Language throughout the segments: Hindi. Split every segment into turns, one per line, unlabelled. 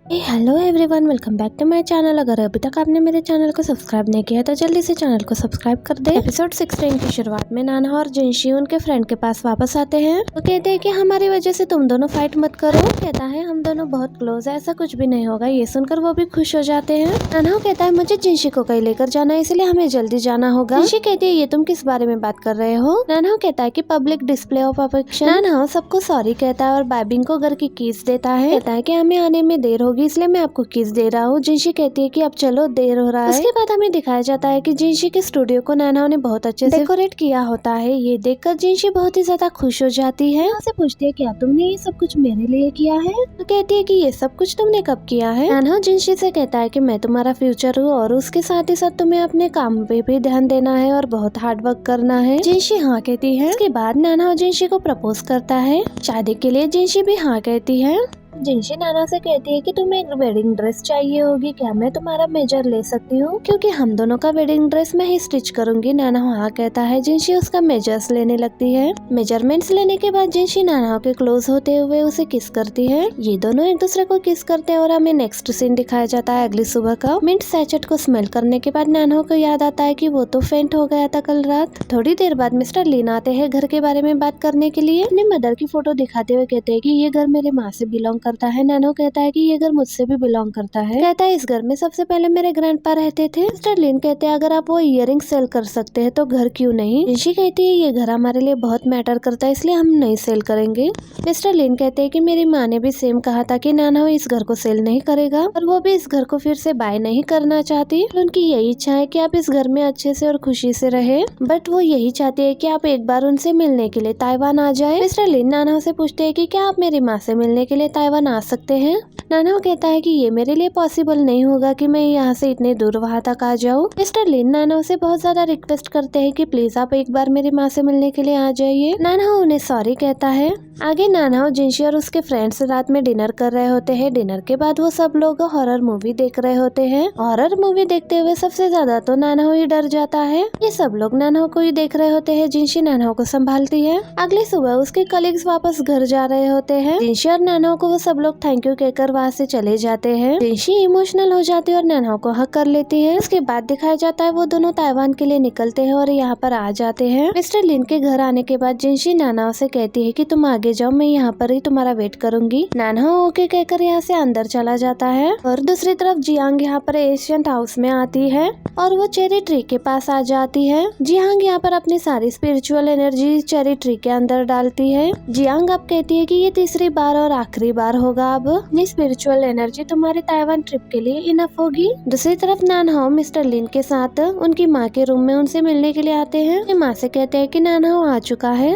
Hello everyone, welcome back to my channel. अगर अभी तक आपने मेरे चैनल को सब्सक्राइब नहीं किया तो जल्दी से चैनल को सब्सक्राइब कर दे। एपिसोड 16 की शुरुआत में नाना और जिनशी उनके फ्रेंड के पास वापस आते हैं। वो कहते हैं कि हमारी वजह से तुम दोनों फाइट मत करो। कहता है हम दोनों बहुत क्लोज है, ऐसा कुछ भी नहीं होगा। ये सुनकर वो भी खुश हो जाते हैं। नाना कहता है मुझे जिनशी को कहीं लेकर जाना है, इसलिए हमें जल्दी जाना होगा। जिनशी कहती है ये तुम किस बारे में बात कर रहे हो। नाना कहता है कि पब्लिक डिस्प्ले ऑफ अफेक्शन। नाना सबको सॉरी कहता है और बाबिंग को घर की कीज देता है। कहता है कि हमें आने में देर होगी, इसलिए मैं आपको किस दे रहा हूँ। जिनशी कहती है कि अब चलो, देर हो रहा है। उसके बाद हमें दिखाया जाता है कि जिनशी के स्टूडियो को नाना ने बहुत अच्छे से डेकोरेट किया होता है। ये देखकर जिनशी बहुत ही ज्यादा खुश हो जाती है। उससे पूछती है क्या तुमने ये सब कुछ मेरे लिए किया है। तो कहती है कि ये सब कुछ तुमने कब किया है। नाना जिनशी से कहता है कि मैं तुम्हारा फ्यूचर हूँ और उसके साथ ही साथ तुम्हें अपने काम पे भी ध्यान देना है और बहुत हार्ड वर्क करना है। जिनशी हाँ कहती है। उसके बाद नाना जिनशी को प्रपोज करता है शादी के लिए। जिनशी भी हाँ कहती है। जिनशी नाना से कहती है कि तुम्हें एक वेडिंग ड्रेस चाहिए होगी, क्या मैं तुम्हारा मेजर ले सकती हूँ, क्योंकि हम दोनों का वेडिंग ड्रेस मैं ही स्टिच करूंगी। नाना हाँ कहता है। जिनशी उसका मेजर्स लेने लगती है। मेजरमेंट्स लेने के बाद जिनशी नाना के क्लोज होते हुए उसे किस करती है। ये दोनों एक दूसरे को किस करते हैं और हमें नेक्स्ट सीन दिखाया जाता है अगली सुबह का। मिंट सैचेट को स्मेल करने के बाद नाना को याद आता है कि वो तो फेंट हो गया था कल रात। थोड़ी देर बाद मिस्टर लीन आते हैं घर के बारे में बात करने के लिए। अपने मदर की फोटो दिखाते हुए कहते हैं कि ये घर मेरे माँ से बिलोंग करता है। नानो कहता है कि ये घर मुझसे भी बिलोंग करता है। कहता है इस घर में सबसे पहले मेरे ग्रैंडपा रहते थे। मिस्टर लिन कहते हैं अगर आप वो इयररिंग सेल कर सकते हैं तो घर क्यों नहीं। जिनशी कहती है ये घर हमारे लिए बहुत मैटर करता है, इसलिए हम नहीं सेल करेंगे। मिस्टर लिन कहते हैं कि मेरी माँ ने भी सेम कहा था कि नाना इस घर को सेल नहीं करेगा और वो भी इस घर को फिर से बाय नहीं करना चाहती। उनकी यही इच्छा है कि आप इस घर में अच्छे से और खुशी से रहे, बट वो यही चाहती है कि आप एक बार उनसे मिलने के लिए ताइवान आ जाए। मिस्टर लिन नाना से पूछते हैं कि क्या आप मेरी माँ से मिलने के लिए ताइवान आ सकते हैं। नाना कहता है कि ये मेरे लिए पॉसिबल नहीं होगा कि मैं यहाँ से इतने दूर वहाँ तक आ जाऊँ। मिस्टर लिन नाना से बहुत ज्यादा रिक्वेस्ट करते हैं कि प्लीज आप एक बार मेरी माँ से मिलने के लिए आ जाइए। नाना उन्हें सॉरी कहता है। आगे नाना जिनशी और उसके फ्रेंड्स रात में डिनर कर रहे होते हैं। डिनर के बाद वो सब लोग हॉरर मूवी देख रहे होते हैं। हॉरर मूवी देखते हुए सबसे ज्यादा तो नाना ही डर जाता है। ये सब लोग नाना को ही देख रहे होते हैं। जिनशी नाना को संभालती है। अगली सुबह उसके कलीग्स वापस घर जा रहे होते हैं। जिनशी और नाना को वो सब लोग थैंक यू कहकर वहाँ से चले जाते हैं। जिनशी इमोशनल हो जाती है और नाना को हक कर लेती है। उसके बाद दिखाया जाता है वो दोनों ताइवान के लिए निकलते हैं और यहाँ पर आ जाते हैं। मिस्टर लिन के घर आने के बाद जिनशी नाना से कहती है कि तुम आगे जाओ, मैं यहाँ पर ही तुम्हारा वेट करूंगी। नाना ओके कहकर यहाँ से अंदर चला जाता है और दूसरी तरफ जियांग यहाँ पर एशियंट हाउस में आती है और वो चेरी ट्री के पास आ जाती है। जियांग यहाँ पर अपनी सारी स्पिरिचुअल एनर्जी चेरी ट्री के अंदर डालती है। जियांग अब कहती है कि ये तीसरी बार और आखिरी बार होगा, अब अपनी स्पिरिचुअल एनर्जी तुम्हारे ताइवान ट्रिप के लिए इनफ होगी। दूसरी तरफ नानहाओ मिस्टर लिन के साथ उनकी माँ के रूम में उनसे मिलने के लिए आते हैं। माँ से कहते हैं कि नानहाओ आ चुका है।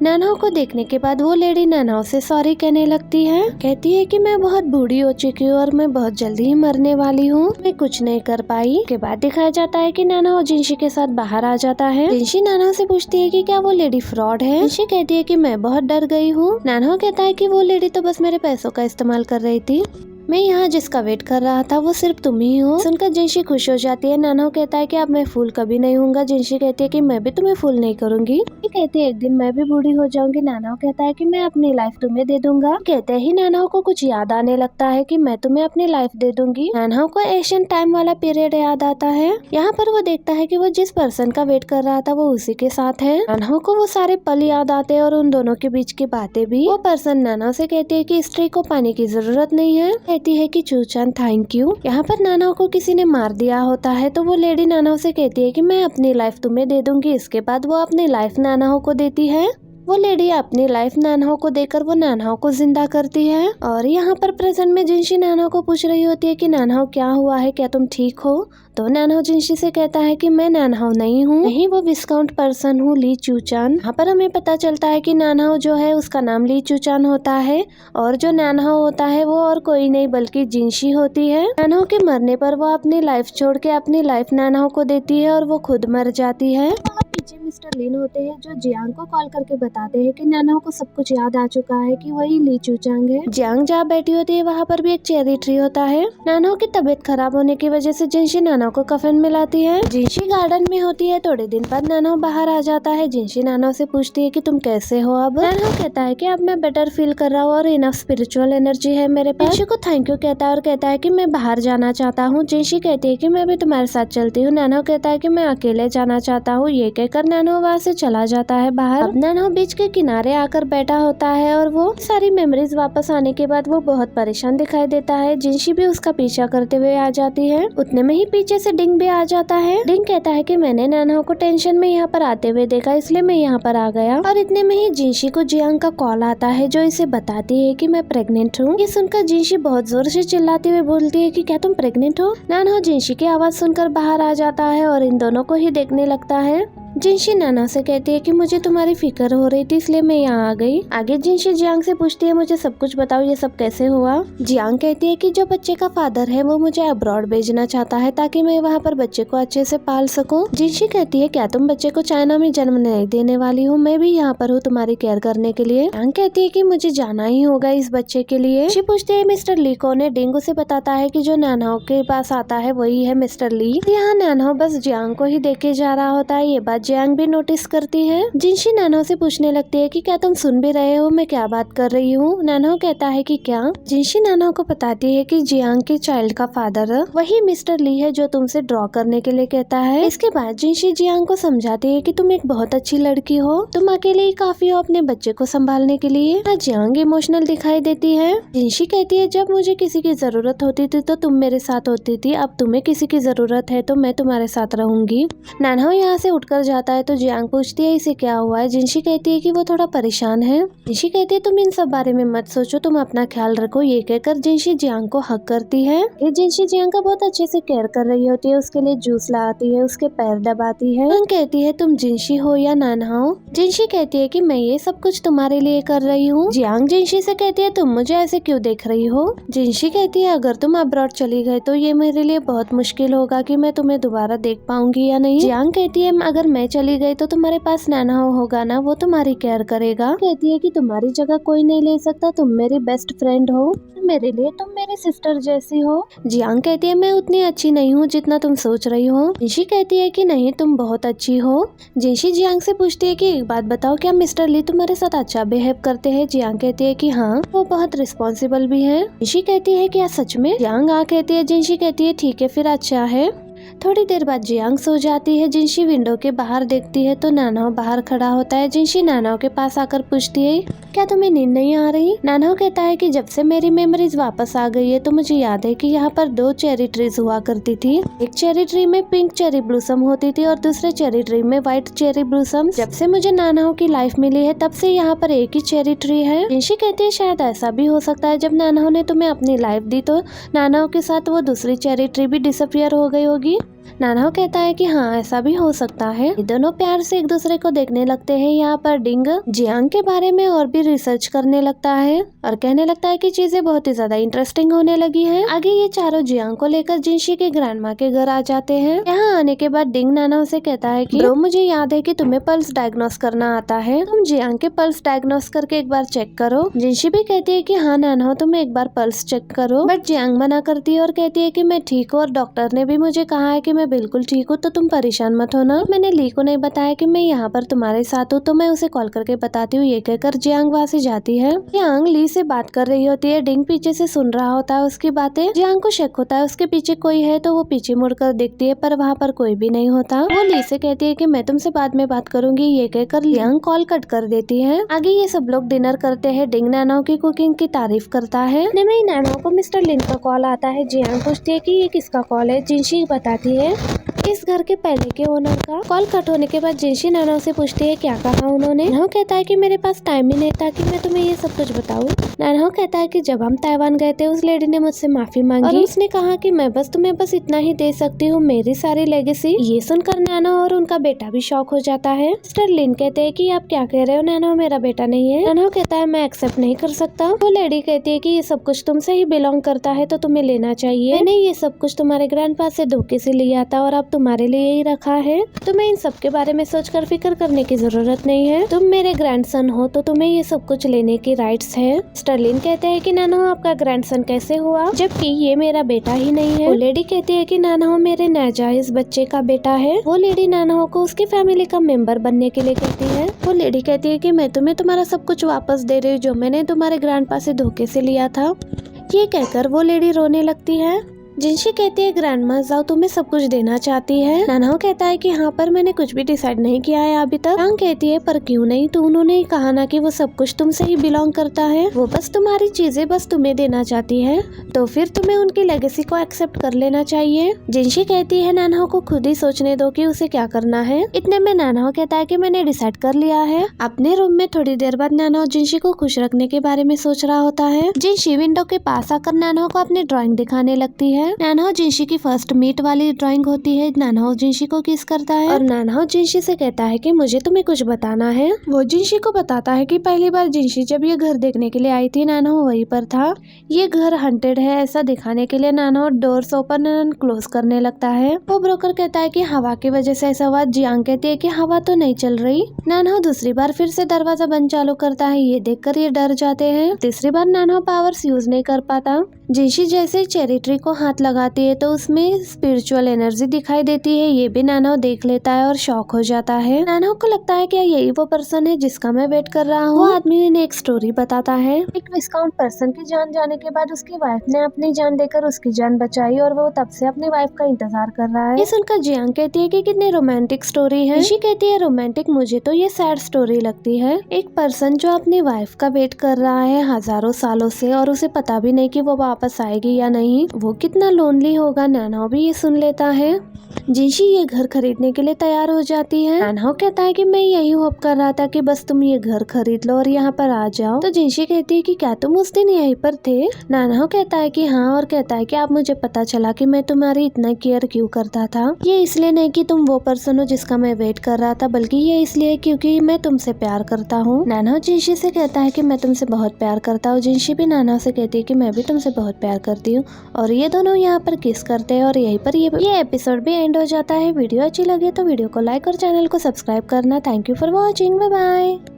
नानहाओ को देखने के बाद वो लेडी नानहाओ से सॉरी कहने लगती है। कहती है कि मैं बहुत बूढ़ी हो चुकी हूँ और मैं बहुत जल्दी ही मरने वाली हूँ, मैं कुछ नहीं कर पाई। के बाद दिखाया जाता है कि नानहाओ जिनशी के साथ बाहर आ जाता है। जिनशी नाना से पूछती है कि क्या वो लेडी फ्रॉड है। जिनशी कहती है कि मैं बहुत डर गई हूँ। नानहाओ कहता है कि वो लेडी तो बस मेरे पैसों का इस्तेमाल कर रही थी, मैं यहाँ जिसका वेट कर रहा था वो सिर्फ तुम ही हो। सुनकर जिनशी खुश हो जाती है। नाना कहता है कि अब मैं फूल कभी नहीं हूँगा। जिनशी कहती है कि मैं भी तुम्हें फूल नहीं करूंगी। ये कहती है एक दिन मैं भी बूढ़ी हो जाऊंगी। नाना कहता है कि मैं अपनी लाइफ तुम्हें दे दूंगा। कहते ही नाना को कुछ याद आने लगता है कि मैं तुम्हें अपनी लाइफ दे दूंगी। नाना को एशियन टाइम वाला पीरियड याद आता है। यहाँ पर वो देखता है कि वो जिस पर्सन का वेट कर रहा था वो उसी के साथ है। नाना को वो सारे पल याद आते हैं और उन दोनों के बीच की बातें भी। वो पर्सन नाना से कहती है कि स्त्री को पानी की जरूरत नहीं है। कहती है कि चूचान थैंक यू। यहाँ पर नाना को किसी ने मार दिया होता है तो वो लेडी नाना से कहती है कि मैं अपनी लाइफ तुम्हें दे दूंगी। इसके बाद वो अपनी लाइफ नाना को देती है। वो लेडी अपनी लाइफ नानहाओ को देकर वो नानहाओ को जिंदा करती है। और यहाँ पर प्रेजेंट में जिनशी नानहाओ को पूछ रही होती है कि नानहाओ क्या हुआ है, क्या तुम ठीक हो। तो नानहाओ जिनशी से कहता है कि मैं नानहाओ नहीं हूँ, नहीं वो विस्काउंट पर्सन हूँ, ली चूचान। यहाँ पर हमें पता चलता है कि नानहाओ जो है उसका नाम ली चूचान होता है और जो नानहाओ होता है वो और कोई नहीं बल्कि जिनशी होती है। नानहाओ के मरने पर वो अपनी लाइफ छोड़ के अपनी लाइफ नानहाओ को देती है और वो खुद मर जाती है। पीछे मिस्टर लिन होते हैं जो जियांग को कॉल करके बताते हैं कि नाना को सब कुछ याद आ चुका है कि वही ली चूचांग है। जियांग जहाँ बैठी होती है वहाँ पर भी एक चेरी ट्री होता है। नाना की तबीयत खराब होने की वजह से जिनशी नाना नाना को कफन मिलाती है। जिनशी गार्डन में होती है। थोड़े दिन बाद नाना बाहर आ जाता है। जिनशी नाना से पूछती है कि तुम कैसे हो अब। नाना कहता है कि अब मैं बेटर फील कर रहा हूँ और इनफ स्पिरिचुअल एनर्जी है मेरे पास। जिनशी को थैंक यू कहता है और कहता है कि मैं बाहर जाना चाहता हूँ। जिनशी कहती है कि मैं भी तुम्हारे साथ चलती हूँ। नाना कहता है कि मैं अकेले जाना चाहता हूँ। ये कहकर नाना वहाँ से चला जाता है बाहर। अब नाना बीच के किनारे आकर बैठा होता है और वो सारी मेमोरीज वापस आने के बाद वो बहुत परेशान दिखाई देता है। जिनशी भी उसका पीछा करते हुए आ जाती है। उतने में ही पीछे से डिंग भी आ जाता है। डिंग कहता है कि मैंने नाना को टेंशन में यहाँ पर आते हुए देखा, इसलिए मैं यहाँ पर आ गया। और इतने में ही जिनशी को जियांग का कॉल आता है जो इसे बताती है कि मैं प्रेग्नेंट हूँ। ये सुनकर जिनशी बहुत जोर से चिल्लाते हुए बोलती है कि क्या तुम प्रेग्नेंट हो। नाना जिनशी की आवाज सुनकर बाहर आ जाता है और इन दोनों को ही देखने लगता है। जिनशी नाना से कहती है कि मुझे तुम्हारी फिक्र हो रही थी इसलिए मैं यहाँ आ गई। आगे जिनशी जियांग से पूछती है मुझे सब कुछ बताओ, ये सब कैसे हुआ। जियांग कहती है कि जो बच्चे का फादर है वो मुझे अब्रॉड भेजना चाहता है ताकि मैं वहाँ पर बच्चे को अच्छे से पाल सकूं। जिनशी कहती है क्या तुम बच्चे को चाइना में जन्म नहीं देने वाली हो, मैं भी यहाँ पर हूँ तुम्हारी केयर करने के लिए। जियांग कहती है कि मुझे जाना ही होगा इस बच्चे के लिए। जिनशी पूछती है मिस्टर ली कौन है। डिंग उसे बताता है कि जो नानाओ के पास आता है वही है मिस्टर ली। यहाँ नानाओ बस जियांग को ही देखे जा रहा होता है। ये बात जियांग भी नोटिस करती है। जिनशी नाना से पूछने लगती है कि क्या तुम सुन भी रहे हो मैं क्या बात कर रही हूँ। नाना कहता है कि क्या। जिनशी नाना को बताती है कि जियांग के चाइल्ड का फादर वही मिस्टर ली है जो तुमसे ड्रॉ करने के लिए कहता है। इसके बाद जिनशी जियांग को समझाती है कि तुम एक बहुत अच्छी लड़की हो, तुम अकेले ही काफी हो अपने बच्चे को संभालने के लिए। जियांग इमोशनल दिखाई देती है। जिनशी कहती है जब मुझे किसी की जरूरत होती थी तो तुम मेरे साथ होती थी, अब तुम्हें किसी की जरूरत है तो मैं तुम्हारे साथ रहूंगी। नाना यहाँ से उठकर जाता है तो जियांग पूछती है इसे क्या हुआ है। जिनशी कहती है कि वो थोड़ा परेशान है। जिनशी कहती है तुम इन सब बारे में मत सोचो, तुम अपना ख्याल रखो। ये कहकर जिनशी जियांग को हक करती है। ये जिनशी जियांग का बहुत अच्छे से केयर कर रही होती है, उसके लिए जूस लाती है, उसके पैर दबाती है। कहती है तुम जिनशी हो या नाना हो। जिनशी कहती है कि मैं ये सब कुछ तुम्हारे लिए कर रही हूँ। जियांग जिनशी से कहती है तुम मुझे ऐसे क्यों देख रही हो। जिनशी कहती है अगर तुम अब्रॉड चली गई तो ये मेरे लिए बहुत मुश्किल होगा कि मैं तुम्हें दोबारा देख पाऊंगी या नहीं। जियांग कहती है अगर मैं चली गई तो तुम्हारे पास नाना होगा ना, वो तुम्हारी केयर करेगा। कहती है कि तुम्हारी जगह कोई नहीं ले सकता, तुम मेरी बेस्ट फ्रेंड हो, मेरे लिए तुम मेरी सिस्टर जैसी हो। जियांग कहती है मैं उतनी अच्छी नहीं हूँ जितना तुम सोच रही हो। जिनशी कहती है कि नहीं तुम बहुत अच्छी हो। जिनशी जियांग से पूछती है कि एक बात बताओ क्या मिस्टर ली तुम्हारे साथ अच्छा बिहेव करते हैं। जियांग कहती है कि हाँ, वो बहुत रिस्पॉन्सिबल भी है। जिनशी कहती है क्या सच में। जियांग कहती है। जिनशी कहती है ठीक है फिर अच्छा है। थोड़ी देर बाद जियांग सो जाती है। जिनशी विंडो के बाहर देखती है तो नानाओ बाहर खड़ा होता है। जिनशी नानाओ के पास आकर पूछती है क्या तुम्हें नींद नहीं आ रही। नानाओ कहता है कि जब से मेरी मेमोरीज वापस आ गई है तो मुझे याद है कि यहाँ पर 2 चेरी ट्रीज हुआ करती थी। एक चेरी ट्री में पिंक चेरी ब्लूसम होती थी और दूसरे चेरी ट्री में व्हाइट चेरी ब्लूसम। जब से मुझे नानाओ की लाइफ मिली है तब से यहाँ पर एक ही चेरी ट्री है। जिनशी कहती है शायद ऐसा भी हो सकता है जब नानाओ ने तुम्हें अपनी लाइफ दी तो नानाओ के साथ वो दूसरी चेरी ट्री भी डिसअपियर हो गई होगी। नानाओ कहता है कि हाँ ऐसा भी हो सकता है। ये दोनों प्यार से एक दूसरे को देखने लगते हैं। यहाँ पर डिंग जियांग के बारे में और भी रिसर्च करने लगता है और कहने लगता है कि चीजें बहुत ही ज्यादा इंटरेस्टिंग होने लगी हैं। आगे ये चारों जियांग को लेकर जिनशी के ग्रैंडमा के घर आ जाते हैं। यहाँ आने के बाद डिंग नानाओ से कहता है कि ब्रो मुझे याद है कि तुम्हें पल्स डायग्नोस करना आता है, तुम जियांग के पल्स डायग्नोस करके एक बार चेक करो। जिनशी भी कहती है कि हाँ नानाओ तुम एक बार पल्स चेक करो, बट जियांग मना करती है और कहती है कि मैं ठीक हूँ और डॉक्टर ने भी मुझे कहा है कि मैं बिल्कुल ठीक हूँ तो तुम परेशान मत होना। मैंने ली को नहीं बताया कि मैं यहाँ पर तुम्हारे साथ हूँ तो मैं उसे कॉल करके बताती हूँ। ये कहकर जियांग वहाँ से जाती है। जियांग ली से बात कर रही होती है। डिंग पीछे से सुन रहा होता है उसकी बातें। जियांग को शक होता है उसके पीछे कोई है तो वो पीछे मुड़कर देखती है पर वहाँ पर कोई भी नहीं होता। वो ली से कहती है कि मैं तुमसे बाद में बात करूंगी। ये कहकर जियांग कॉल कट कर देती है। आगे ये सब लोग डिनर करते हैं। डिंग नानाओ की कुकिंग की तारीफ करता है। नानाओ को मिस्टर लिन का कॉल आता है। जियांग पूछती है कि ये किसका कॉल है। जिनशी बताती है इस घर के पहले के ओनर का। कॉल कट होने के बाद जिनशी नानाओ से पूछती है क्या कहा उन्होंने। नानाओ कहता है कि मेरे पास टाइम ही नहीं था कि मैं तुम्हें ये सब कुछ बताऊं। नानाओ कहता है कि जब हम ताइवान गए थे उस लेडी ने मुझसे माफी मांगी और उसने कहा कि मैं बस तुम्हें बस इतना ही दे सकती हूँ, मेरी सारी लेगेसी। ये सुनकर नानाओ और उनका बेटा भी शॉक हो जाता है। मिस्टर लिन कहते हैं कि आप क्या कह रहे हो, नानाओ मेरा बेटा नहीं है। नानाओ कहता है मैं एक्सेप्ट नहीं कर सकता। वो लेडी कहती है कि ये सब कुछ तुमसे ही बिलोंग करता है तो तुम्हें लेना चाहिए। मैंने ये सब कुछ तुम्हारे ग्रैंडपा से धोखे से लिया था और अब तुम्हारे लिए ही रखा है। तुम्हें इन सब के बारे में सोचकर फिक्र करने की जरूरत नहीं है। तुम मेरे ग्रैंडसन हो तो तुम्हें ये सब कुछ लेने की राइट्स है। स्टर्लिन कहते हैं कि नाना आपका ग्रैंडसन कैसे हुआ, जबकि ये मेरा बेटा ही नहीं है। वो लेडी कहती है कि नाना मेरे नाजायज बच्चे का बेटा है। वो लेडी नाना को उसकी फैमिली का मेंबर बनने के लिए कहती है। वो लेडी कहती है कि मैं तुम्हें तुम्हारा सब कुछ वापस दे रही हूँ जो मैंने तुम्हारे ग्रैंडपा से धोखे से लिया था। ये कहकर वो लेडी रोने लगती है। जिनशी कहती है ग्रैंडमा जाओ तुम्हें सब कुछ देना चाहती है। नानाओ कहता है कि हाँ पर मैंने कुछ भी डिसाइड नहीं किया है अभी तक। टांग कहती है पर क्यों नहीं, तो उन्होंने ही कहा ना कि वो सब कुछ तुमसे ही बिलोंग करता है, वो बस तुम्हारी चीजें बस तुम्हें देना चाहती है, तो फिर तुम्हें उनकी लेगेसी को एक्सेप्ट कर लेना चाहिए। जिनशी कहती है नानाओ को खुद ही सोचने दो कि उसे क्या करना है। इतने में नानाओ कहता है कि मैंने डिसाइड कर लिया है। अपने रूम में थोड़ी देर बाद नानाओ जिनशी को खुश रखने के बारे में सोच रहा होता है। जिनशी विंडो के पास आकर नानाओ को अपनी ड्राइंग दिखाने लगती है। नानाओ जिनशी की फर्स्ट मीट वाली ड्राइंग होती है। नानाओ जिनशी को किस करता है और नानाओ जिनशी से कहता है कि मुझे तुम्हें कुछ बताना है। वो जिनशी को बताता है कि पहली बार जिनशी जब ये घर देखने के लिए आई थी नानाओ वहीं पर था। ये घर हंटेड है ऐसा दिखाने के लिए नानाओ डोर्स ओपन एंड क्लोज करने लगता है। वो ब्रोकर कहता है कि हवा की वजह से ऐसा हुआ। जियांग कहती है कि हवा तो नहीं चल रही। नानाओ दूसरी बार फिर से दरवाजा बंद चालू करता है। ये देखकर ये डर जाते हैं। तीसरी बार नानाओ पावर्स यूज नहीं कर पाता। जिनशी जैसे चेरी ट्री को हाथ लगाती है तो उसमें स्पिरिचुअल एनर्जी दिखाई देती है। ये भी नानाओ देख लेता है और शॉक हो जाता है। नानाओ को लगता है कि यही वो पर्सन है जिसका मैं वेट कर रहा हूँ। वो आदमी इन्हें एक स्टोरी बताता है। एक विस्काउंट पर्सन की जान जाने के बाद उसकी वाइफ ने अपनी जान देकर उसकी जान बचाई और वो तब से अपनी वाइफ का इंतजार कर रहा है। ये सुनकर जियांग कहती है कि कितनी रोमांटिक स्टोरी है। ऋषि कहती है रोमांटिक, मुझे तो ये सैड स्टोरी लगती है। एक पर्सन जो अपनी वाइफ का वेट कर रहा है हजारों सालों से और उसे पता भी नहीं कि वो वापस आएगी या नहीं, वो कितना लोनली होगा। नानाओ भी ये सुन लेता है। जिनशी ये घर खरीदने के लिए तैयार हो जाती है। नानाओ कहता है कि मैं यही होप कर रहा था कि बस तुम ये घर खरीद लो और यहाँ पर आ जाओ। तो जिनशी कहती है कि क्या तुम उस दिन यहीं पर थे। नानाओ कहता है कि हाँ और कहता है कि अब मुझे पता चला कि मैं तुम्हारी इतना केयर क्यों करता था। ये इसलिए नहीं कि तुम वो पर्सन हो जिसका मैं वेट कर रहा था, बल्कि ये इसलिए क्योंकि मैं तुमसे प्यार करता हूँ। नानाओ जिनशी से कहता है कि मैं तुमसे बहुत प्यार करता हूँ। जिनशी भी नानाओ से कहती है कि मैं भी तुमसे बहुत प्यार करती हूँ और ये दोनों यहाँ पर किस करते हैं और यहीं पर ये एपिसोड भी एंड हो जाता है। वीडियो अच्छी लगे तो वीडियो को लाइक और चैनल को सब्सक्राइब करना। Thank you for watching. Bye bye.